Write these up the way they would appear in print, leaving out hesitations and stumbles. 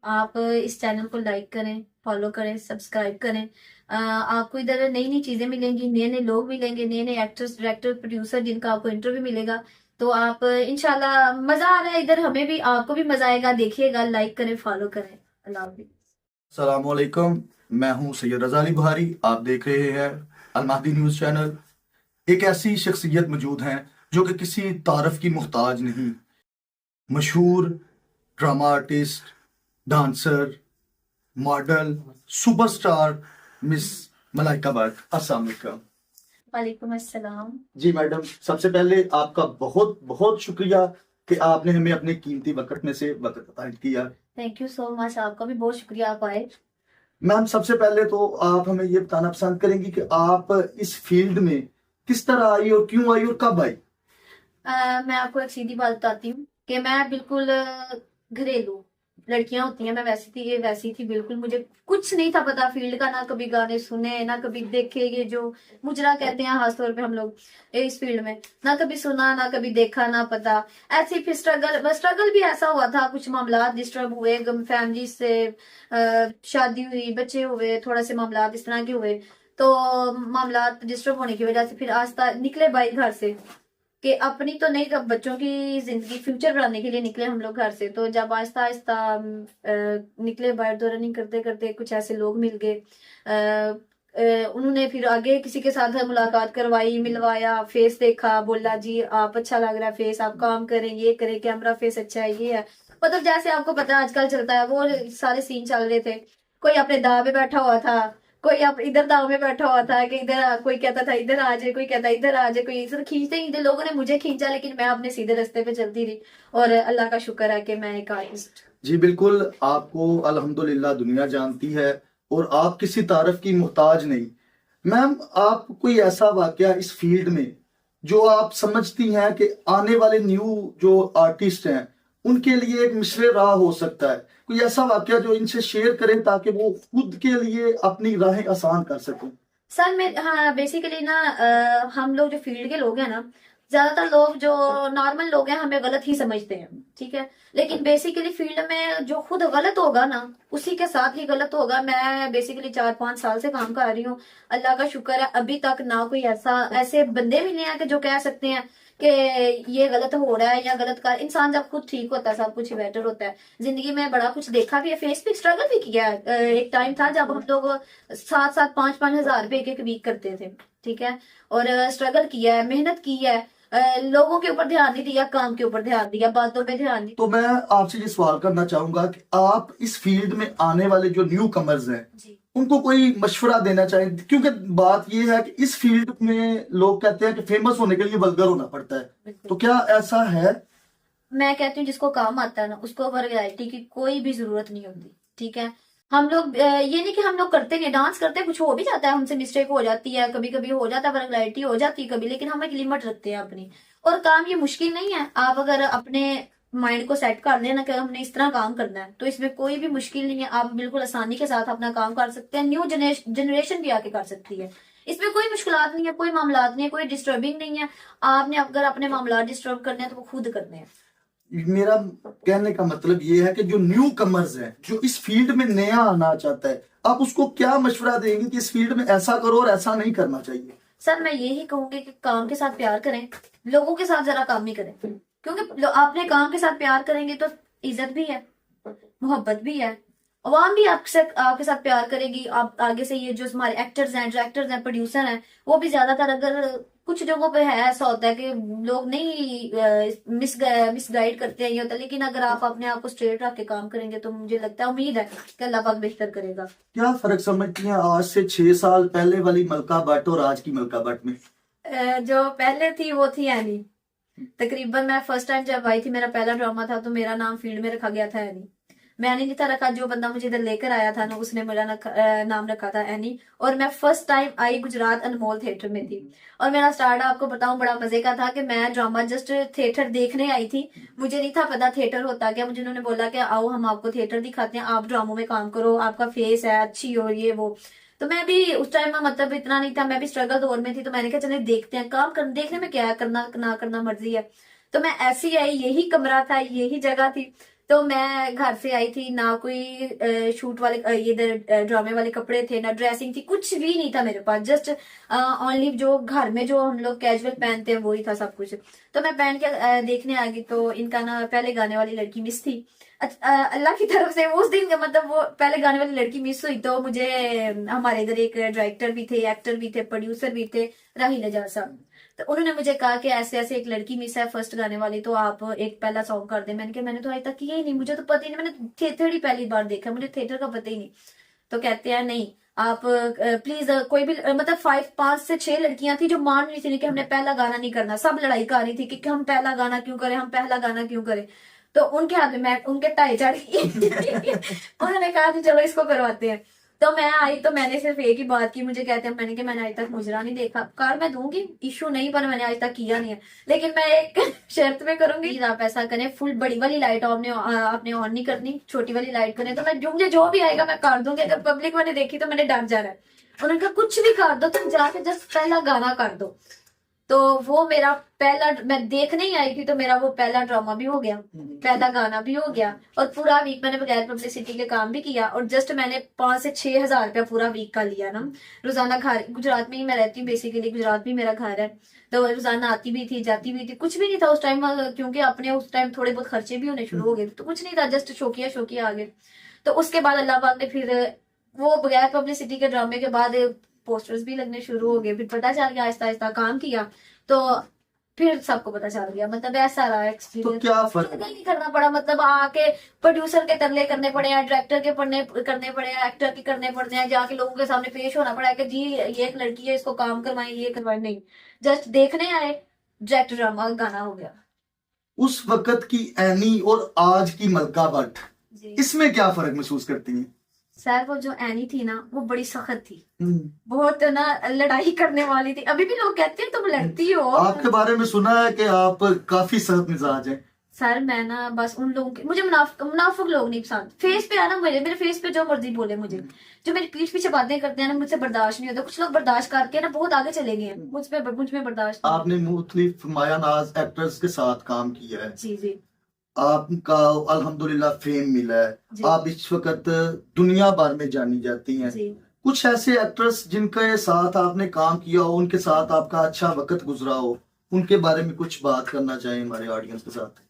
आप इस चैनल को लाइक करें, फॉलो करें, सब्सक्राइब करें। आपको इधर नई नई चीजें मिलेंगी, नए नए लोग मिलेंगे, नए नए एक्टर्स, डायरेक्टर, प्रोड्यूसर जिनका आपको इंटरव्यू मिलेगा। तो आप इंशाल्लाह, मजा आ रहा है इधर, हमें भी, आपको भी मजा आएगा। देखिएगा, लाइक करें, फॉलो करें। अल्लाह हाफिज़। अस्सलामुअलैकुम। मैं हूं सैयद रज़ा अली बुहारी। आप देख रहे हैं अलमहदी न्यूज़ चैनल। एक ऐसी शख्सियत मौजूद हैं जो कि किसी तारफ की मोहताज नहीं। मशहूर drama artist, dancer, model, superstar miss Malaika Bhatt. अस्सलाम वालेकुम। वालेकुम अस्सलाम। जी मैडम, सबसे पहले आपका बहुत बहुत शुक्रिया कि आपने हमें अपने कीमती वक्त में से वक्त अता किया। थैंक यू सो मच, आपका भी बहुत शुक्रिया, आप आए। मैम, सबसे पहले तो आप हमें ये बताना पसंद करेंगी कि आप इस फील्ड में किस तरह आई और क्यों आई और कब आई? मैं आपको एक सीधी बात बताती हूँ कि मैं बिल्कुल घरेलू लड़कियां होती हैं, मैं वैसी थी बिल्कुल। मुझे कुछ नहीं था पता फील्ड का, ना कभी गाने सुने, ना कभी देखे, ये जो मुजरा कहते हैं खासतौर पे हम लोग इस फील्ड में, ना कभी सुना, ना कभी देखा, ना पता। ऐसे ही फिर स्ट्रगल भी ऐसा हुआ था, कुछ मामला डिस्टर्ब हुए, फैमिली से शादी हुई, बच्चे हुए, थोड़ा से मामला इस तरह के हुए। तो मामला डिस्टर्ब होने की वजह से फिर आस्ता निकले बाई घर से, कि अपनी तो नहीं, जब बच्चों की जिंदगी फ्यूचर बनाने के लिए निकले हम लोग घर से। तो जब आहिस्ता आहिस्ता निकले बाहर, तो रनिंग करते करते कुछ ऐसे लोग मिल गए। उन्होंने फिर आगे किसी के साथ मुलाकात करवाई, मिलवाया, फेस देखा, बोला जी आप अच्छा लग रहा है फेस, आप काम करें, ये करें, कैमरा फेस अच्छा है, ये है। मतलब जैसे आपको पता है आजकल चलता है, वो सारे सीन चल रहे थे। कोई अपने दाव पे बैठा हुआ था, कोई अब इधर दाव में बैठा हुआ था कि इधर, कोई कहता था इधर आ जाए, कोई कहता इधर आ जाए, कोई इधर खींचते ही थे, लोगों ने मुझे खींचा, लेकिन मैं अपने सीधे रास्ते पे चलती रही। और अल्लाह का शुक्र है कि मैं एक आर्टिस्ट। जी बिल्कुल, आपको अल्हम्दुलिल्लाह दुनिया जानती है और आप किसी तारफ की मोहताज नहीं। मैम, आप कोई ऐसा वाकया इस फील्ड में जो आप समझती हैं कि आने वाले न्यू जो आर्टिस्ट हैं उनके लिए एक मिसरे राह हो सकता है, कोई ऐसा वाकया जो इनसे शेयर करें ताकि वो खुद के लिए अपनी राहें आसान कर सकें? सर मैं, हाँ, बेसिकली ना हम लोग जो फील्ड के लोग हैं ना, ज्यादातर लोग जो नॉर्मल लोग हैं हमें गलत ही समझते हैं, ठीक है। लेकिन बेसिकली फील्ड में जो खुद गलत होगा ना, उसी के साथ ही गलत होगा। मैं बेसिकली 4-5 साल से काम कर रही हूँ। अल्लाह का शुक्र है, अभी तक ना कोई ऐसे बंदे मिले हैं कि जो कह सकते हैं कि ये गलत हो रहा है या गलत कर। इंसान जब खुद ठीक होता है, सब कुछ बेटर होता है। जिंदगी में बड़ा कुछ देखा भी है, फेस पे स्ट्रगल भी किया है। एक टाइम था जब हम लोग 7-7, 5-5 हजार रुपए एक एक वीक करते थे, ठीक है। और स्ट्रगल किया है, मेहनत की है। लोगों के ऊपर ध्यान नहीं दिया, काम के ऊपर ध्यान दिया, बातों पे ध्यान नहीं। तो मैं आपसे ये सवाल करना चाहूंगा कि आप इस फील्ड में आने वाले जो न्यू कमर्स हैं जी। उनको कोई मशवरा देना चाहें, क्योंकि बात ये है कि इस फील्ड में लोग कहते हैं कि फेमस होने के लिए वल्गर होना पड़ता है, बिल्कुल। तो क्या ऐसा है? मैं कहती हूँ जिसको काम आता है ना, उसको वैरायटी की कोई भी जरूरत नहीं होती, ठीक है। हम लोग ये नहीं कि हम लोग करते हैं, डांस करते हैं, कुछ हो भी जाता है, हमसे मिस्टेक हो जाती है, कभी कभी हो जाता है, वैरायटी हो जाती है कभी, लेकिन हम एक लिमिट रखते हैं अपनी। और काम ये मुश्किल नहीं है, आप अगर अपने माइंड को सेट कर लेना कि हमने इस तरह काम करना है, तो इसमें कोई भी मुश्किल नहीं है। आप बिल्कुल आसानी के साथ अपना काम कर सकते हैं, न्यू जनरेशन भी आके कर सकती है। इसमें कोई मुश्किलात नहीं है, कोई मामलात नहीं है, कोई डिस्टर्बिंग नहीं है। आपने अगर अपने मामला डिस्टर्ब करने हैं तो वो खुद करने हैं। मेरा कहने का मतलब ये है कि जो न्यू कमर्स है, जो इस फील्ड में नया आना चाहता है, आप उसको क्या मशवरा देंगे कि इस फील्ड में ऐसा करो और ऐसा नहीं करना चाहिए? सर मैं यही कहूंगी कि काम के साथ प्यार करें, लोगों के साथ जरा काम नहीं करें, क्योंकि आपने काम के साथ प्यार करेंगे तो इज्जत भी है, मोहब्बत भी है, अवाम भी आपसे आपके साथ प्यार करेगी। आप आगे से ये जो हमारे एक्टर्स हैं, डायरेक्टर्स हैं, प्रोड्यूसर हैं, वो भी ज्यादातर, अगर कुछ जगहों पे है ऐसा होता है कि लोग नहीं मिसगाइड करते हैं, ये होता है। लेकिन अगर आप अपने आप को स्ट्रेट रख के काम करेंगे तो मुझे लगता है, उम्मीद है कि अल्लाह पाक बेहतर करेगा। क्या फर्क समझती हैं आज से 6 साल पहले वाली मलका भट्ट और आज की मलका भट्ट में? जो पहले थी वो थी एनी। तकरीबन मैं फर्स्ट टाइम जब आई थी, मेरा पहला ड्रामा था, तो मेरा नाम फील्ड में रखा गया था एनी। मैंने नहीं था रखा, जो बंदा मुझे इधर लेकर आया था ना, उसने मेरा नाम रखा था एनी। और मैं first time I Gujarat Anmol theatre में थी। और मेरा स्टार्ट आपको बताऊं बड़ा मजे का था कि मैं ड्रामा जस्ट थिएटर देखने आई थी। मुझे नहीं था पता थिएटर होता क्या। मुझे उन्होंने बोला कि आओ हम आपको थिएटर दिखाते हैं, आप ड्रामों में काम करो, आपका फेस है अच्छी हो, ये वो। तो मैं भी उस टाइम में, मतलब इतना नहीं था, मैं भी स्ट्रगल दौर में थी। तो मैंने कहा चले देखते हैं, काम कर, देखने में क्या है, करना ना करना मर्जी है। तो मैं ऐसी आई, यही कमरा था, यही जगह थी। तो मैं घर से आई थी, ना कोई शूट वाले ये ड्रामे वाले कपड़े थे, ना ड्रेसिंग थी, कुछ भी नहीं था मेरे पास। जस्ट ओनली जो घर में जो हम लोग कैजुअल पहनते हैं वही था सब कुछ। तो मैं पहन के देखने आ गई, तो इनका ना पहले गाने वाली लड़की मिस थी। अल्लाह की तरफ से उस दिन मतलब वो पहले गाने वाली लड़की मिस हुई, तो मुझे हमारे इधर एक डायरेक्टर भी थे, एक्टर भी थे, प्रोड्यूसर भी थे, राहिल एजाज साहब। तो उन्होंने मुझे कहा कि ऐसे ऐसे एक लड़की मिस है फर्स्ट गाने वाली, तो आप एक पहला सॉन्ग कर दे। मैंने कहा मैंने तो आज तक किया ही नहीं, मुझे तो पता ही नहीं, मैंने थिएटर ही पहली बार देखा, मुझे थिएटर का पता ही नहीं। तो कहते हैं नहीं आप प्लीज कोई भी मतलब 5 से 6 लड़कियां थी जो मान रही थी कि हमने पहला गाना नहीं करना, सब लड़ाई कर रही थी कि हम पहला गाना क्यों करें, हम पहला गाना क्यों करें। तो उनके हाथ में मैं उनके टाई चढ़ गई उन्होंने कहा कि चलो इसको करवाते हैं। तो मैं आई, तो मैंने सिर्फ एक ही बात की, मुझे कहते हैं मैंने कि मैंने आज तक मुजरा नहीं देखा, कार मैं दूंगी इशू नहीं, पर मैंने आज तक किया नहीं है, लेकिन मैं एक शर्त में करूंगी, आप ऐसा करें फुल बड़ी वाली लाइट आपने ऑन नहीं करनी, छोटी वाली लाइट करें, तो मैं मुझे जो भी आएगा मैं कर दूंगी, अगर पब्लिक मैंने देखी तो मैंने डर जाना है। उन्होंने कहा कुछ भी कर दो, तुम जाके जस्ट पहला गाना कर दो। तो वो मेरा पहला, मैं देखने ही आई थी, तो मेरा वो पहला ड्रामा भी हो गया, पहला गाना भी हो गया, और पूरा वीक मैंने बगैर पब्लिसिटी के काम भी किया, और जस्ट मैंने 5 से 6 हज़ार रुपया पूरा वीक का लिया ना। रोजाना घर गुजरात में ही मैं रहती हूँ, बेसिकली गुजरात भी मेरा घर है, तो रोजाना आती भी थी जाती भी थी, कुछ भी नहीं था उस टाइम, क्योंकि अपने उस टाइम थोड़े बहुत खर्चे भी होने शुरू हो गए, तो कुछ नहीं था, जस्ट शौकिया शौकिया आ गए। तो उसके बाद अल्लाह पाक ने फिर वो बगैर पब्लिसिटी के ड्रामे के बाद पोस्टर्स भी लगने शुरू हो गए, फिर पता चल गया, आहिस्ता आहिस्ता काम किया, तो फिर सबको पता चल गया, मतलब ऐसा रहा तो एक्सपीरियंस। क्या फर्क नहीं करना पड़ा, मतलब आके प्रोड्यूसर के तरले करने पड़े हैं, डायरेक्टर के करने पड़े हैं, एक्टर के करने पड़ते हैं, जाके लोगों के सामने पेश होना पड़ा है कि जी ये एक लड़की है, इसको काम करवाएं, ये करवाएं, नहीं, जस्ट देखने आए, डायरेक्ट ड्रामा गाना हो गया। उस वक्त की एनी और आज की मलका भट्ट, जी इसमें क्या फर्क महसूस करती हैं? सर, वो जो एनी थी ना वो बड़ी सख्त थी, बहुत ना लड़ाई करने वाली थी, अभी भी लोग कहते हैं तुम लड़ती हो। आपके बारे में सुना है कि आप काफी सख्त मिजाज हैं। सर मैं ना बस उन लोगों के, मुझे मुनाफिक लोग नहीं पसंद, फेस पे आना, मेरे फेस पे जो मर्जी बोले, मुझे जो मेरी पीठ पीछे बातें करते हैं ना, मुझसे बर्दाश्त नहीं होता। कुछ लोग बर्दाश्त करके ना बहुत आगे चले गए हैं, मुझ में बर्दाश्त नहीं। आपने मुख्तलिफ माया नाज एक्टर्स के साथ काम किया है, जी जी आपका अल्हम्दुलिल्लाह फेम मिला है, जी आप इस वक्त दुनिया भर में जानी जाती हैं। जी। कुछ ऐसे एक्टर्स जिनके साथ आपने काम किया हो, उनके साथ आपका अच्छा वक्त गुजरा हो, उनके बारे में कुछ बात करना चाहें हमारे ऑडियंस के साथ?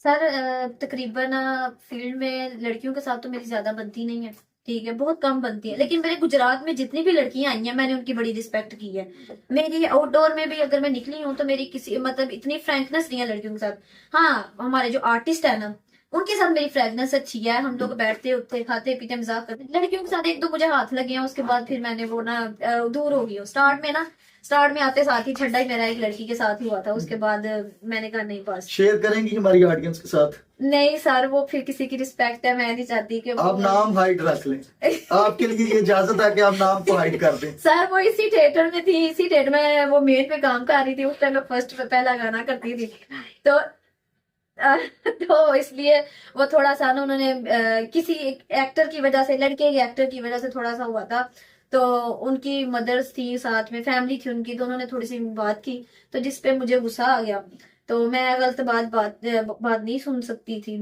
सर तकरीबन फील्ड में लड़कियों के साथ तो मेरी ज्यादा बनती नहीं है, ठीक है, बहुत कम बनती है, लेकिन मेरे गुजरात में जितनी भी लड़कियां आई हैं मैंने उनकी बड़ी रिस्पेक्ट की है। मेरी आउटडोर में भी अगर मैं निकली हूँ तो मेरी किसी मतलब इतनी फ्रैंकनेस नहीं है लड़कियों के साथ। हाँ, हमारे जो आर्टिस्ट है ना उनके साथ मेरी फ्रैंकनेस अच्छी है, हम लोग बैठते उठते खाते पीते मजाक करते। लड़कियों के साथ एक दो मुझे हाथ लगे हैं, उसके बाद फिर मैंने वो ना दूर हो गई हूँ। स्टार्ट में आते साथ ही छड्डा ही मेरा एक लड़की के साथ ही हुआ था, उसके बाद मैंने कहा नहीं बस। शेयर करेंगी हमारी ऑडियंस के साथ? नहीं सर, वो फिर किसी की रिस्पेक्ट है, मैं नहीं चाहती कि आप नाम हाइड रख लें, आपके लिए ये इजाजत है कि आप नाम को हाइड कर दें। सर वो इसी थिएटर में थी, इसी थिएटर में वो मेन पे काम कर रही थी, उस टाइम मैं फर्स्ट पहला गाना करती थी, तो तो इसलिए वो थोड़ा सा ना उन्होंने किसी एक्टर की वजह से, लड़के के एक्टर की वजह से थोड़ा सा हुआ था। तो उनकी मदर्स थी साथ में, फैमिली थी उनकी, तो उन्होंने थोड़ी सी बात की, तो जिसपे मुझे गुस्सा आ गया। तो मैं गलत बात नहीं सुन सकती थी,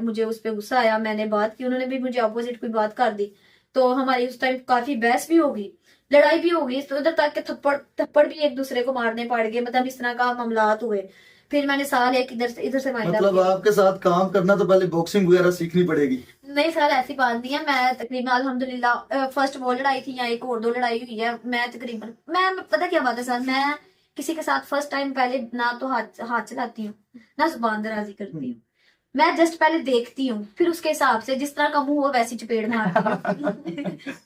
मुझे उस पर गुस्सा आया, मैंने बात की, उन्होंने भी मुझे अपोजिट कोई बात कर दी, तो हमारी उस टाइम काफी बहस भी हो गई, लड़ाई भी हो गई, तो उधर तक के थप्पड़ भी एक दूसरे को मारने पड़ गए, मतलब इस तरह का मामलात हुए। फिर मैंने साल एक इधर से वाइंड अप मतलब किया। आपके साथ काम करना तो पहले बॉक्सिंग वगैरह सीखनी पड़ेगी। नहीं सर, ऐसी बात नहीं है, मैं तकरीबन अल्हम्दुलिल्लाह फर्स्ट वो लड़ाई थी या एक और 2 लड़ाई हुई है, मैं तकरीबन, मैं पता क्या बात है सर, मैं किसी के साथ फर्स्ट टाइम पहले ना तो हाथ चलाती हूँ, ना जुबान दराजी करती हूँ, मैं जस्ट पहले देखती हूँ, फिर उसके हिसाब से जिस तरह का मुंह हो वैसी चपेड़ मारती हूँ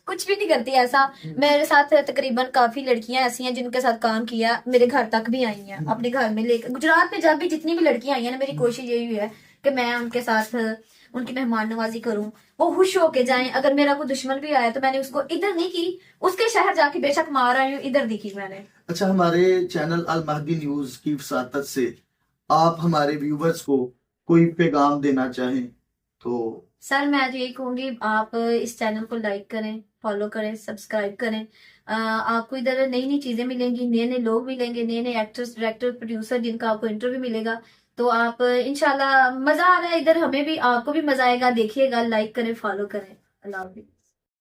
कुछ भी नहीं करती ऐसा। मेरे साथ तकरीबन काफी लड़कियां ऐसी हैं जिनके साथ काम किया, मेरे घर तक भी आई हैं, अपने घर में लेकर। गुजरात में जब भी जितनी भी लड़कियां आई हैं ना, मेरी कोशिश यही है कि मैं उनके साथ उनकी मेहमान नवाजी करूं, वो खुश होके जाएं। अगर मेरा कोई दुश्मन भी आया तो मैंने उसको इधर नहीं की, उसके शहर जाके बेशक मार आई हूँ, इधर नहीं की मैंने। अच्छा, हमारे चैनल अल महदी न्यूज की वसातत से आप हमारे व्यूवर्स को कोई पैगाम देना चाहें तो? सर मैं यही कहूंगी, आप इस चैनल को लाइक करें, फॉलो करें, सब्सक्राइब करें। आपको इधर नई नई चीजें मिलेंगी, नए नए लोग मिलेंगे, नए नए एक्टर्स, डायरेक्टर, प्रोड्यूसर, जिनका आपको इंटरव्यू मिलेगा। तो आप इंशाल्लाह, मजा आ रहा है इधर, हमें भी, आपको भी मजा आएगा, देखिएगा, लाइक करें, फॉलो करें। अल्लाह हाफिज़।